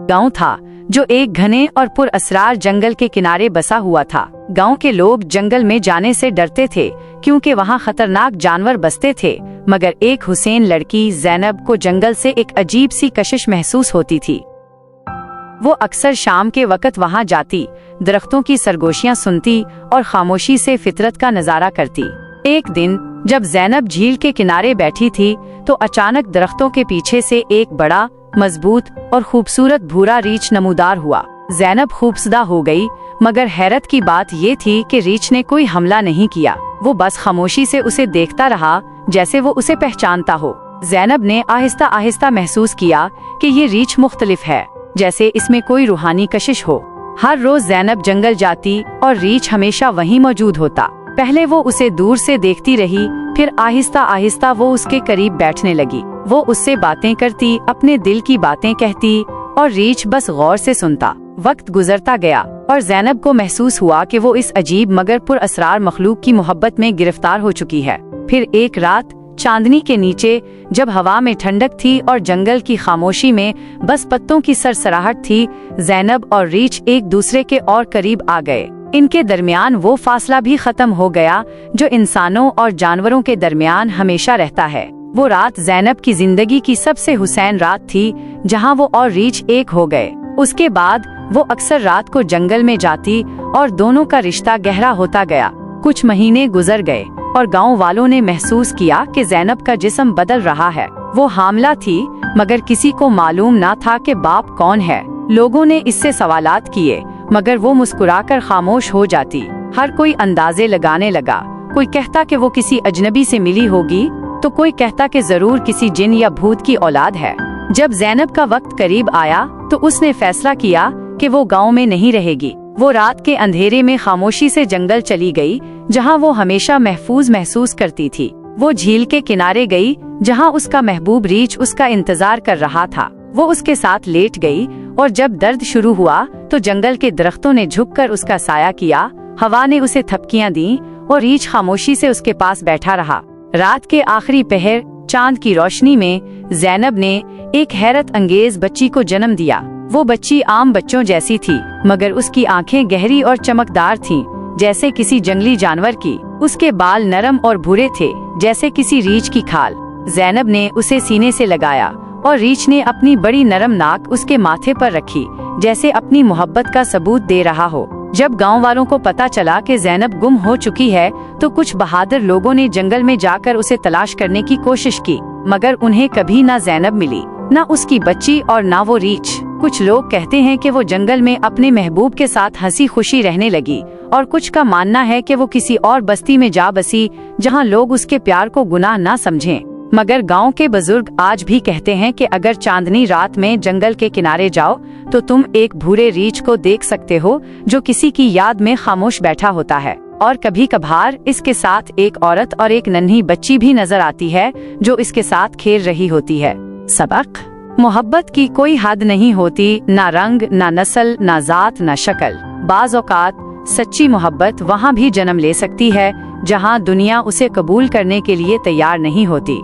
गांव था जो एक घने और पुरअसरार जंगल के किनारे बसा हुआ था। गांव के लोग जंगल में जाने से डरते थे क्योंकि वहां खतरनाक जानवर बसते थे, मगर एक हुसैन लड़की ज़ैनब को जंगल से एक अजीब सी कशिश महसूस होती थी। वो अक्सर शाम के वक्त वहां जाती, दरख्तों की सरगोशियां सुनती और खामोशी से फितरत का नजारा करती। एक दिन जब ज़ैनब झील के किनारे बैठी थी तो अचानक दरख्तों के पीछे से एक बड़ा, मजबूत और खूबसूरत भूरा रीछ नमूदार हुआ। ज़ैनब खूफजदा हो गई, मगर हैरत की बात ये थी कि रीछ ने कोई हमला नहीं किया। वो बस खामोशी से उसे देखता रहा, जैसे वो उसे पहचानता हो। ज़ैनब ने आहिस्ता आहिस्ता महसूस किया कि ये रीछ मुख्तलिफ है, जैसे इसमें कोई रूहानी कशिश हो। हर रोज ज़ैनब जंगल जाती और रीछ हमेशा वहीं मौजूद होता। पहले वो उसे दूर से देखती रही, फिर आहिस्ता आहिस्ता वो उसके करीब बैठने लगी। वो उससे बातें करती, अपने दिल की बातें कहती और रीछ बस गौर से सुनता। वक्त गुजरता गया और ज़ैनब को महसूस हुआ कि वो इस अजीब मगर पुरअसरार मखलूक की मोहब्बत में गिरफ्तार हो चुकी है। फिर एक रात चांदनी के नीचे, जब हवा में ठंडक थी और जंगल की खामोशी में बस पत्तों की सरसराहट थी, ज़ैनब और रीछ एक दूसरे के और करीब आ गए। इनके दरमियान वो फासला भी खत्म हो गया जो इंसानों और जानवरों के दरमियान हमेशा रहता है। वो रात ज़ैनब की जिंदगी की सबसे हुसैन रात थी, जहां वो और रीछ एक हो गए। उसके बाद वो अक्सर रात को जंगल में जाती और दोनों का रिश्ता गहरा होता गया। कुछ महीने गुजर गए और गांव वालों ने महसूस किया कि ज़ैनब का जिस्म बदल रहा है। वो हामला थी, मगर किसी को मालूम ना था कि बाप कौन है। लोगों ने इससे सवालात किए, मगर वो मुस्कुराकर खामोश हो जाती। हर कोई अंदाजे लगाने लगा। कोई कहता कि वो किसी अजनबी से मिली होगी, तो कोई कहता कि जरूर किसी जिन या भूत की औलाद है। जब ज़ैनब का वक्त करीब आया तो उसने फैसला किया कि वो गांव में नहीं रहेगी। वो रात के अंधेरे में खामोशी से जंगल चली गई, जहां वो हमेशा महफूज महसूस करती थी। वो झील के किनारे गई, जहां उसका महबूब रीछ उसका इंतजार कर रहा था। वो उसके साथ लेट गई और जब दर्द शुरू हुआ तो जंगल के दरख्तों ने झुककर उसका साया किया, हवा ने उसे थपकियां दी और रीछ खामोशी से उसके पास बैठा रहा। रात के आखिरी पहर चांद की रोशनी में ज़ैनब ने एक हैरत अंगेज बच्ची को जन्म दिया। वो बच्ची आम बच्चों जैसी थी, मगर उसकी आंखें गहरी और चमकदार थीं, जैसे किसी जंगली जानवर की। उसके बाल नरम और भूरे थे, जैसे किसी रीछ की खाल। ज़ैनब ने उसे सीने से लगाया और रीछ ने अपनी बड़ी नरम नाक उसके माथे पर रखी, जैसे अपनी मोहब्बत का सबूत दे रहा हो। जब गांव वालों को पता चला कि ज़ैनब गुम हो चुकी है, तो कुछ बहादुर लोगों ने जंगल में जाकर उसे तलाश करने की कोशिश की, मगर उन्हें कभी ना ज़ैनब मिली, ना उसकी बच्ची और ना वो रीछ। कुछ लोग कहते हैं कि वो जंगल में अपने महबूब के साथ हंसी खुशी रहने लगी, और कुछ का मानना है कि वो किसी और बस्ती में जा बसी, जहां लोग उसके प्यार को गुनाह ना समझें। मगर गांव के बुजुर्ग आज भी कहते हैं कि अगर चांदनी रात में जंगल के किनारे जाओ तो तुम एक भूरे रीछ को देख सकते हो जो किसी की याद में खामोश बैठा होता है। और कभी कभार इसके साथ एक औरत और एक नन्ही बच्ची भी नजर आती है जो इसके साथ खेल रही होती है। सबक: मोहब्बत की कोई हद नहीं होती, ना रंग, ना नस्ल, ना जात, ना शक्ल। बाज़ औक़ात सच्ची मोहब्बत वहाँ भी जन्म ले सकती है जहाँ दुनिया उसे कबूल करने के लिए तैयार नहीं होती।